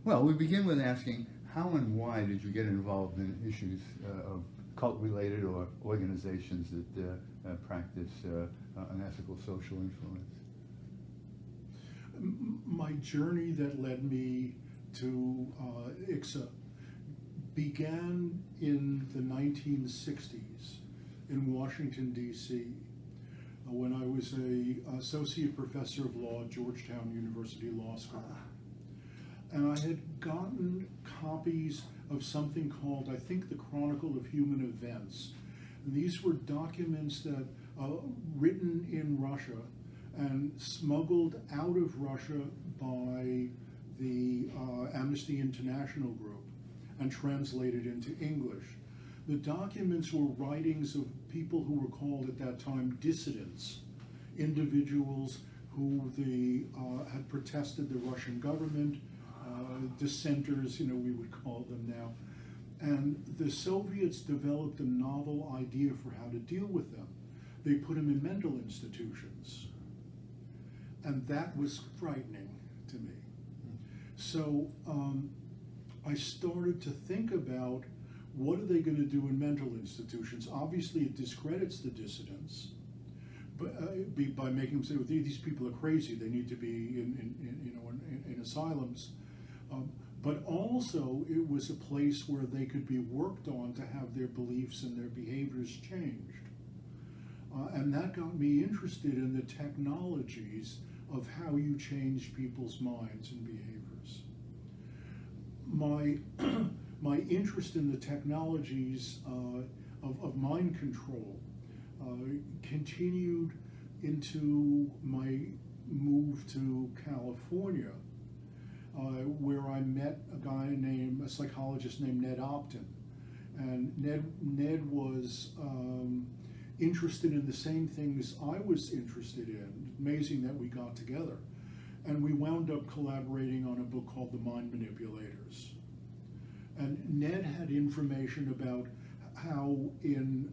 Well, we begin with asking how and why did you get involved in issues of cult-related or organizations that practice unethical social influence? My journey that led me to ICSA began in the 1960s in Washington, D.C., when I was an associate professor of law at Georgetown University Law School. And I had gotten copies of something called, I think, the Chronicle of Human Events. And these were documents that written in Russia and smuggled out of Russia by the Amnesty International group and translated into English. The documents were writings of people who were called at that time dissidents, individuals who had protested the Russian government, dissenters, we would call them now. And the Soviets developed a novel idea for how to deal with them. They put them in mental institutions. And that was frightening to me. So I started to think about, what are they going to do in mental institutions? Obviously, it discredits the dissidents, but by making them say, well, these people are crazy. They need to be in asylums. But also, it was a place where they could be worked on to have their beliefs and their behaviors changed. And that got me interested in the technologies of how you change people's minds and behaviors. My interest in the technologies of mind control continued into my move to California, where I met a psychologist named Ned Opton. And Ned was interested in the same things I was interested in. Amazing that we got together. And we wound up collaborating on a book called The Mind Manipulators. And Ned had information about how in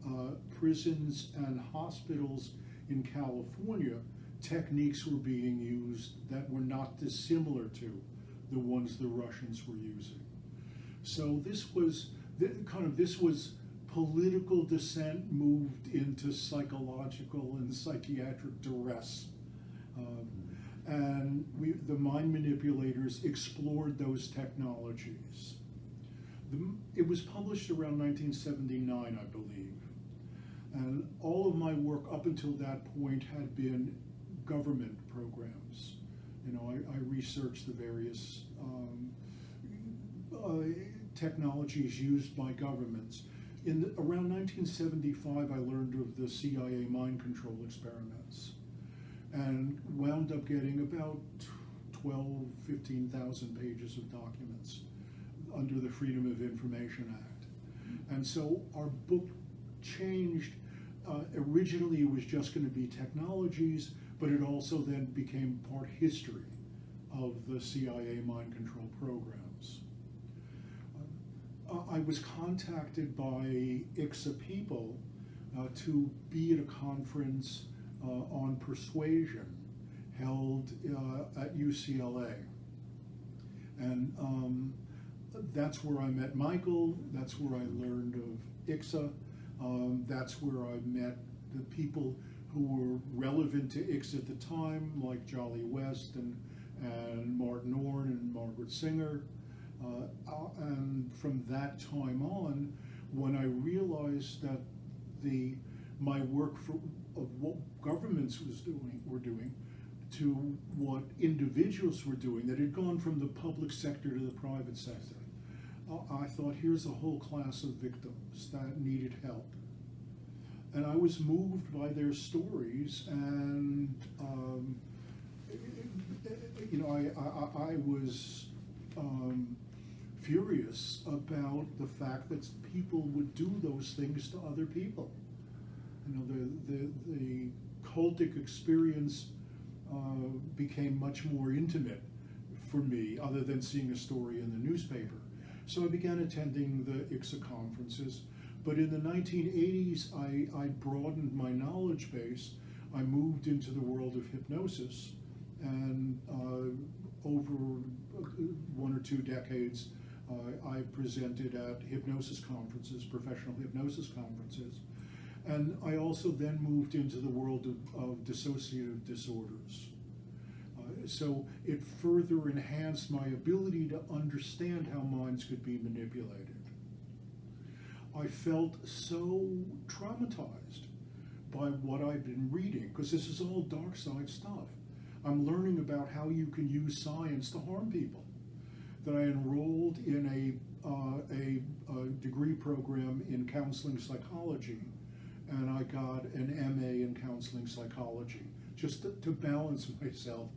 prisons and hospitals in California, techniques were being used that were not dissimilar to the ones the Russians were using. So this was political dissent moved into psychological and psychiatric duress. And the mind manipulators explored those technologies. It was published around 1979, I believe. And all of my work up until that point had been government programs. I researched the various technologies used by governments. Around 1975, I learned of the CIA mind control experiments and wound up getting about 15,000 pages of documents under the Freedom of Information Act. And so our book changed. Originally it was just going to be technologies, but it also then became part history of the CIA mind control programs. I was contacted by ICSA people to be at a conference on persuasion held at UCLA. And that's where I met Michael, that's where I learned of ICSA, that's where I met the people who were relevant to ICSA at the time, like Jolly West and Martin Orn and Margaret Singer. And from that time on, when I realized that my work of what governments were doing to what individuals were doing, that had gone from the public sector to the private sector, I thought, here's a whole class of victims that needed help. And I was moved by their stories, and I was furious about the fact that people would do those things to other people. The cultic experience became much more intimate for me, other than seeing a story in the newspaper. So I began attending the ICSA conferences. But in the 1980s, I broadened my knowledge base. I moved into the world of hypnosis and over 1 or 2 decades, I presented at hypnosis conferences, professional hypnosis conferences. And I also then moved into the world of dissociative disorders. So it further enhanced my ability to understand how minds could be manipulated. I felt so traumatized by what I've been reading, because this is all dark side stuff. I'm learning about how you can use science to harm people. That I enrolled in a degree program in counseling psychology, and I got an MA in counseling psychology, just to balance myself,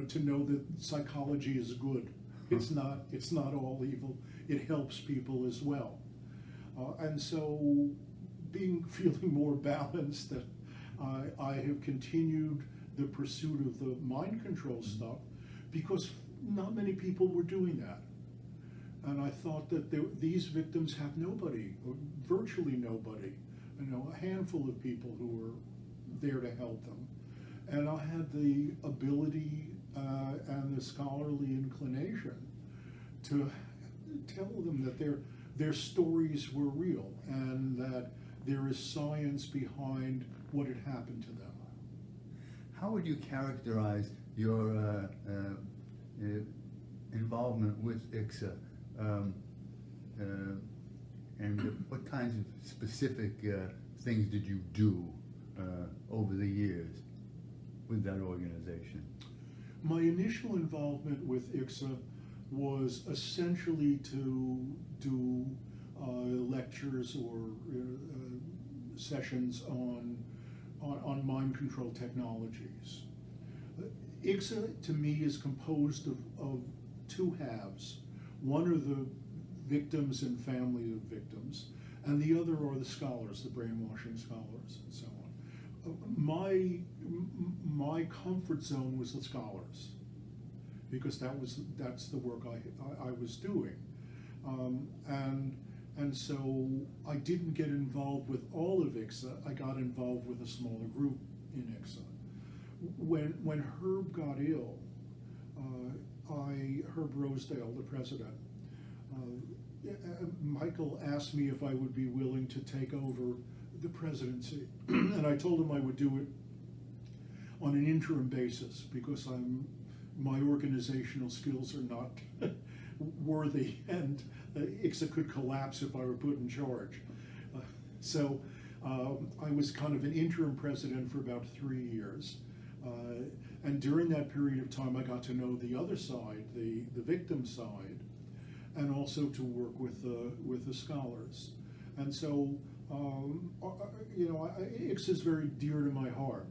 to know that psychology is good. It's not all evil. It helps people as well. And so, feeling more balanced, that I have continued the pursuit of the mind control stuff, because not many people were doing that. And I thought that these victims have nobody, or virtually nobody, a handful of people who were there to help them. And I had the ability and the scholarly inclination to tell them that their stories were real, and that there is science behind what had happened to them. How would you characterize your involvement with ICSA, and what kinds of specific things did you do over the years with that organization? My initial involvement with ICSA was essentially to do lectures or sessions on mind control technologies. ICSA to me is composed of 2 halves. One are the victims and family of victims, and the other are the scholars, the brainwashing scholars, and so on. My comfort zone was the scholars, because that's the work I was doing, and so I didn't get involved with all of ICSA. I got involved with a smaller group in ICSA. When Herb got ill, Herb Rosedale, the president, Michael asked me if I would be willing to take over the presidency, and I told him I would do it on an interim basis, because my organizational skills are not worthy, and ICSA could collapse if I were put in charge. So I was kind of an interim president for about 3 years. And during that period of time, I got to know the other side, the victim side, and also to work with the scholars. And so, ICSA is very dear to my heart.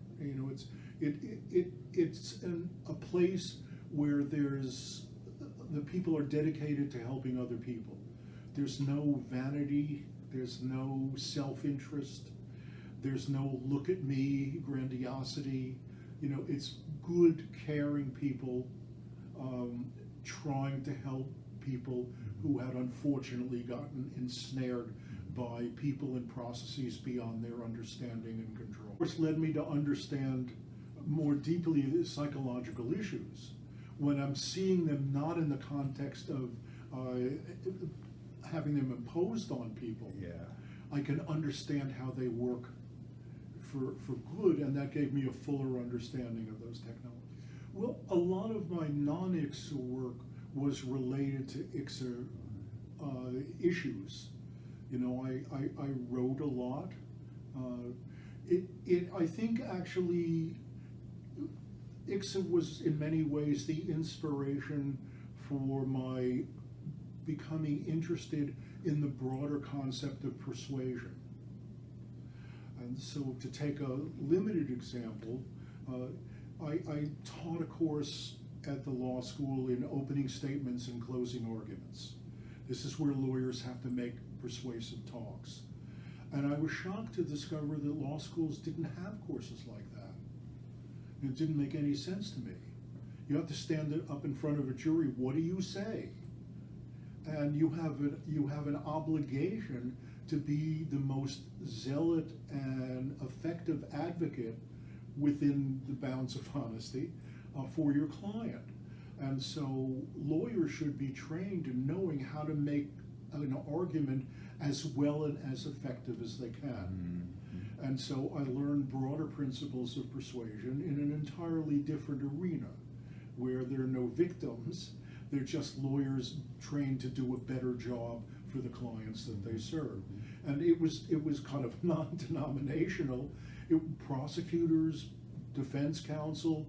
It's a place where the people are dedicated to helping other people. There's no vanity. There's no self-interest. There's no look at me, grandiosity. It's good, caring people trying to help people who had unfortunately gotten ensnared by people and processes beyond their understanding and control. Which led me to understand more deeply the psychological issues. When I'm seeing them not in the context of having them imposed on people, I can understand how they work for good, and that gave me a fuller understanding of those technologies. Well, a lot of my non-ICSA work was related to ICSA issues. I wrote a lot. I think actually ICSA was in many ways the inspiration for my becoming interested in the broader concept of persuasion. And so, to take a limited example, I taught a course at the law school in opening statements and closing arguments. This is where lawyers have to make persuasive talks. And I was shocked to discover that law schools didn't have courses like that. It didn't make any sense to me. You have to stand up in front of a jury. What do you say? And you have an obligation to be the most zealot and effective advocate within the bounds of honesty for your client. And so lawyers should be trained in knowing how to make an argument as well and as effective as they can. And so I learned broader principles of persuasion in an entirely different arena, where there are no victims, they're just lawyers trained to do a better job for the clients that they serve. And it was kind of non-denominational. Prosecutors, defense counsel,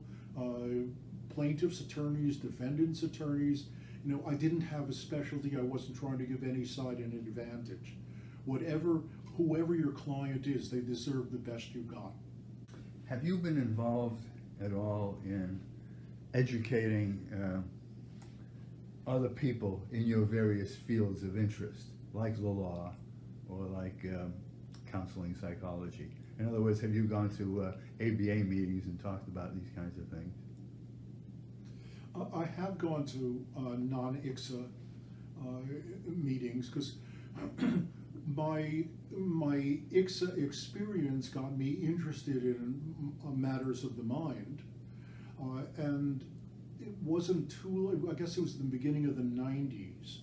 plaintiffs' attorneys, defendants' attorneys. You know, I didn't have a specialty. I wasn't trying to give any side an advantage. Whoever your client is, they deserve the best you got. Have you been involved at all in educating other people in your various fields of interest, like the law or like counseling psychology? In other words, have you gone to ABA meetings and talked about these kinds of things? I have gone to non-ICSA meetings because my ICSA experience got me interested in matters of the mind, and it wasn't too, I guess it was the beginning of the 90s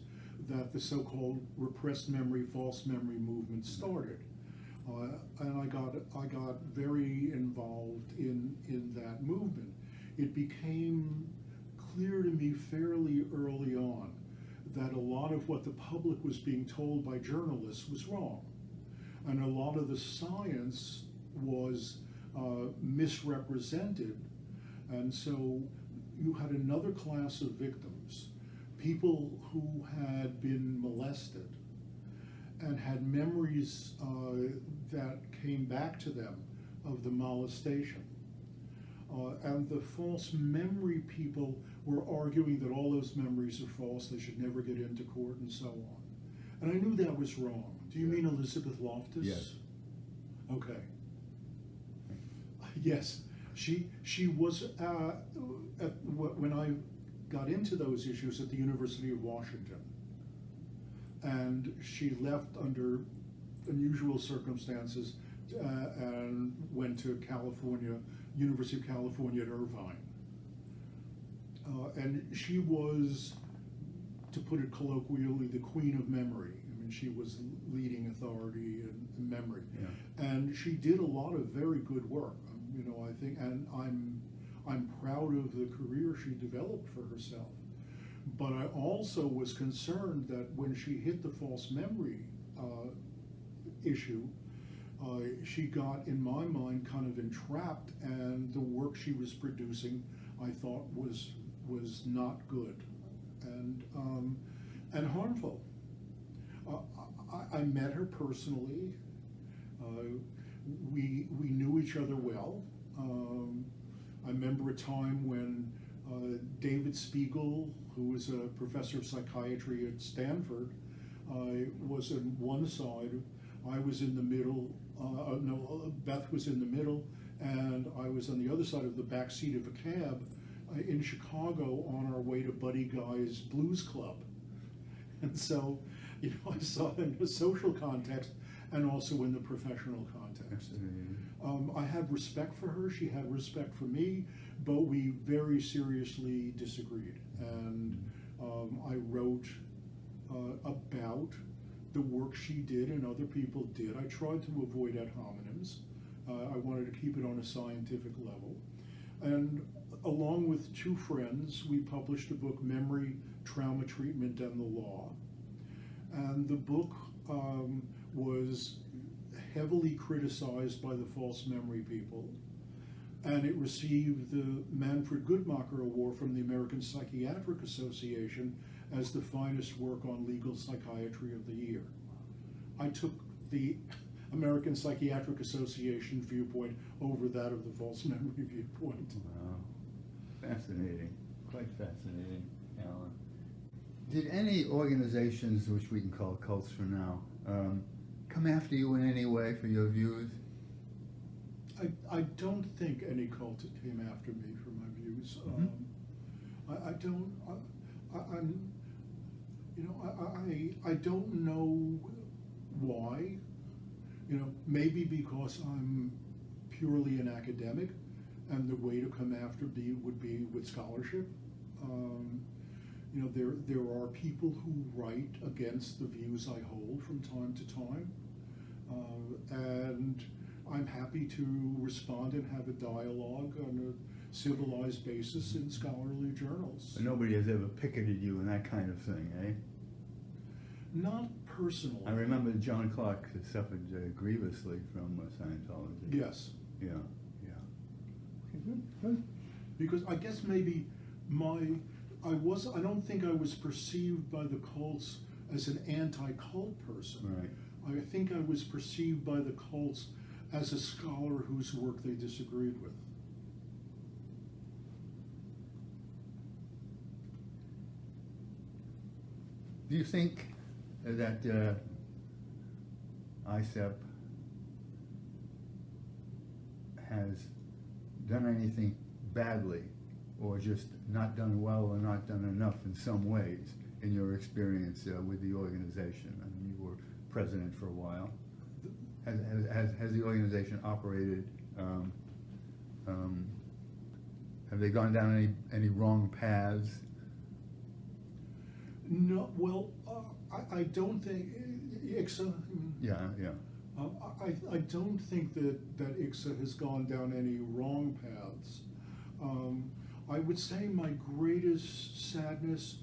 that the so-called repressed memory, false memory movement started. And I got very involved in that movement. It became clear to me fairly early on that a lot of what the public was being told by journalists was wrong. And a lot of the science was misrepresented. And so you had another class of victims, people who had been molested and had memories that came back to them of the molestation. And the false memory people were arguing that all those memories are false, they should never get into court and so on. And I knew that was wrong. Do you mean Elizabeth Loftus? Yes. Okay. Yes, she was, when I got into those issues at the University of Washington, and she left under unusual circumstances and went to California, University of California at Irvine. And she was, to put it colloquially, the queen of memory. I mean, she was leading authority in memory. Yeah. And she did a lot of very good work, you know, I think, and I'm proud of the career she developed for herself. But I also was concerned that when she hit the false memory issue, she got, in my mind, kind of entrapped, and the work she was producing, I thought, was not good and harmful. I met her personally. We knew each other well. I remember a time when David Spiegel, who was a professor of psychiatry at Stanford, was on one side. I was in the middle. Beth was in the middle, and I was on the other side of the back seat of a cab in Chicago on our way to Buddy Guy's Blues Club. And so, you know, I saw it in a social context and also in the professional context. I had respect for her, she had respect for me, but we very seriously disagreed. And I wrote about the work she did and other people did. I tried to avoid ad hominems. I wanted to keep it on a scientific level. And along with two friends, we published a book, Memory, Trauma Treatment, and the Law. And the book was heavily criticized by the false memory people. And it received the Manfred Guttmacher Award from the American Psychiatric Association as the finest work on legal psychiatry of the year. I took the American Psychiatric Association viewpoint over that of the false memory viewpoint. Wow. Fascinating. Quite fascinating, Alan. Did any organizations, which we can call cults for now, come after you in any way for your views? I don't think any cult came after me for my views. I don't. I'm. You know, I don't know why. You know, maybe because I'm purely an academic, and the way to come after me would be with scholarship. You know, there are people who write against the views I hold from time to time, and I'm happy to respond and have a dialogue on a civilized basis in scholarly journals. But nobody has ever picketed you and that kind of thing, eh? Not personally. I remember John Clark suffered grievously from Scientology. Yes. Yeah, yeah. Okay, good, good. Because I guess maybe I don't think I was perceived by the cults as an anti-cult person. Right. I think I was perceived by the cults as a scholar whose work they disagreed with. Do you think that ICSA has done anything badly, or just not done well or not done enough in some ways in your experience with the organization? I mean, you were president for a while. Has the organization operated, have they gone down any wrong paths? No, well, I don't think ICSA. Yeah, yeah. I don't think that ICSA has gone down any wrong paths. I would say my greatest sadness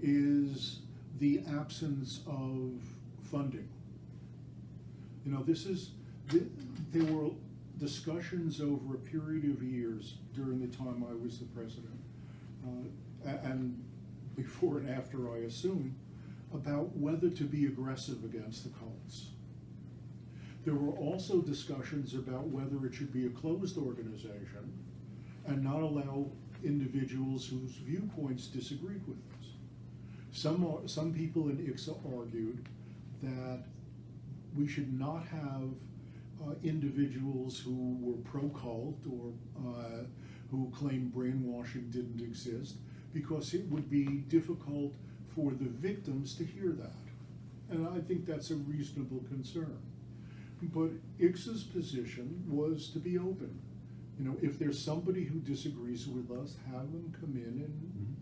is the absence of funding. You know, there were discussions over a period of years during the time I was the president, and before and after I assumed, about whether to be aggressive against the cults. There were also discussions about whether it should be a closed organization and not allow individuals whose viewpoints disagreed with us. Some people in ICSA argued that we should not have individuals who were pro-cult or who claimed brainwashing didn't exist, because it would be difficult for the victims to hear that. And I think that's a reasonable concern. But ICSA's position was to be open. You know, if there's somebody who disagrees with us, have them come in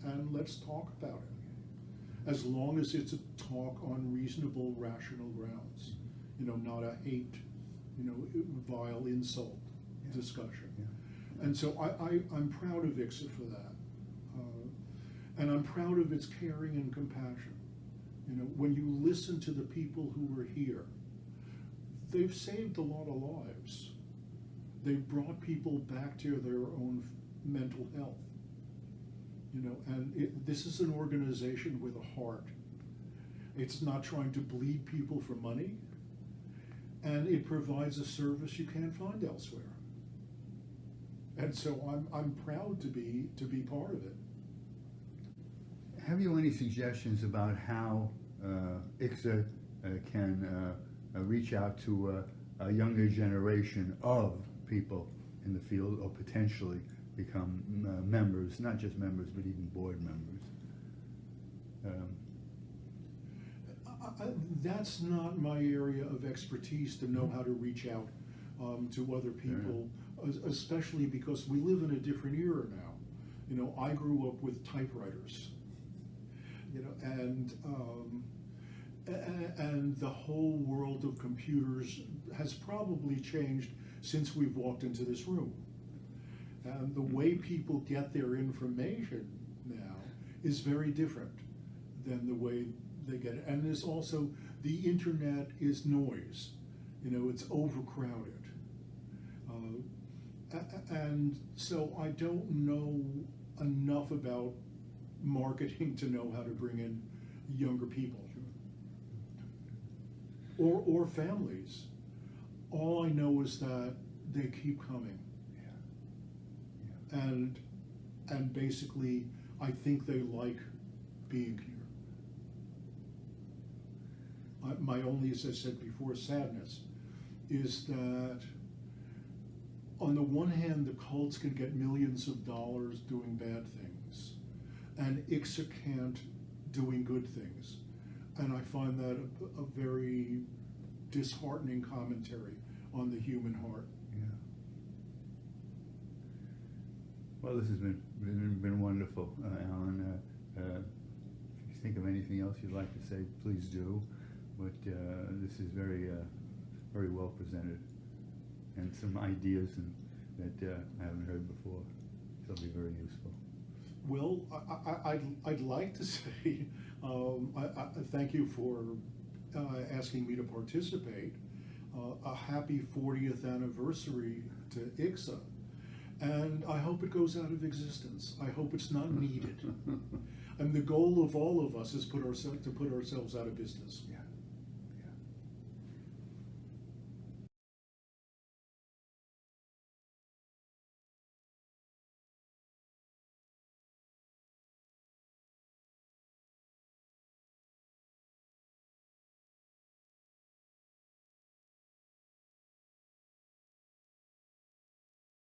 and let's talk about it. As long as it's a talk on reasonable, rational grounds. You know, not a hate, you know, vile insult discussion. Yeah. And so I'm proud of ICSA for that. And I'm proud of its caring and compassion. You know, when you listen to the people who were here, they've saved a lot of lives. They've brought people back to their own mental health. You know, and this is an organization with a heart. It's not trying to bleed people for money, and it provides a service you can't find elsewhere. And so I'm proud to be part of it. Have you any suggestions about how ICSA can reach out to a younger generation of people in the field, or potentially become members, not just members, but even board members? That's not my area of expertise, to know how to reach out to other people, especially because we live in a different era now. You know, I grew up with typewriters, you know, and the whole world of computers has probably changed since we've walked into this room. And the way people get their information now is very different than the way they get it. And there's also, the internet is noise. You know, it's overcrowded. And so I don't know enough about marketing to know how to bring in younger people. Or families. All I know is that they keep coming. And basically, I think they like being here. My only, as I said before, sadness is that on the one hand, the cults can get millions of dollars doing bad things, and ICSA can't doing good things. And I find that a very disheartening commentary on the human heart. Yeah. Well, this has been wonderful, Alan. If you think of anything else you'd like to say, please do. But this is very well presented, and some ideas that I haven't heard before. So it'll be very useful. Well, I'd like to say I thank you for asking me to participate. A happy 40th anniversary to ICSA, and I hope it goes out of existence. I hope it's not needed. And the goal of all of us is to put ourselves out of business. Yeah.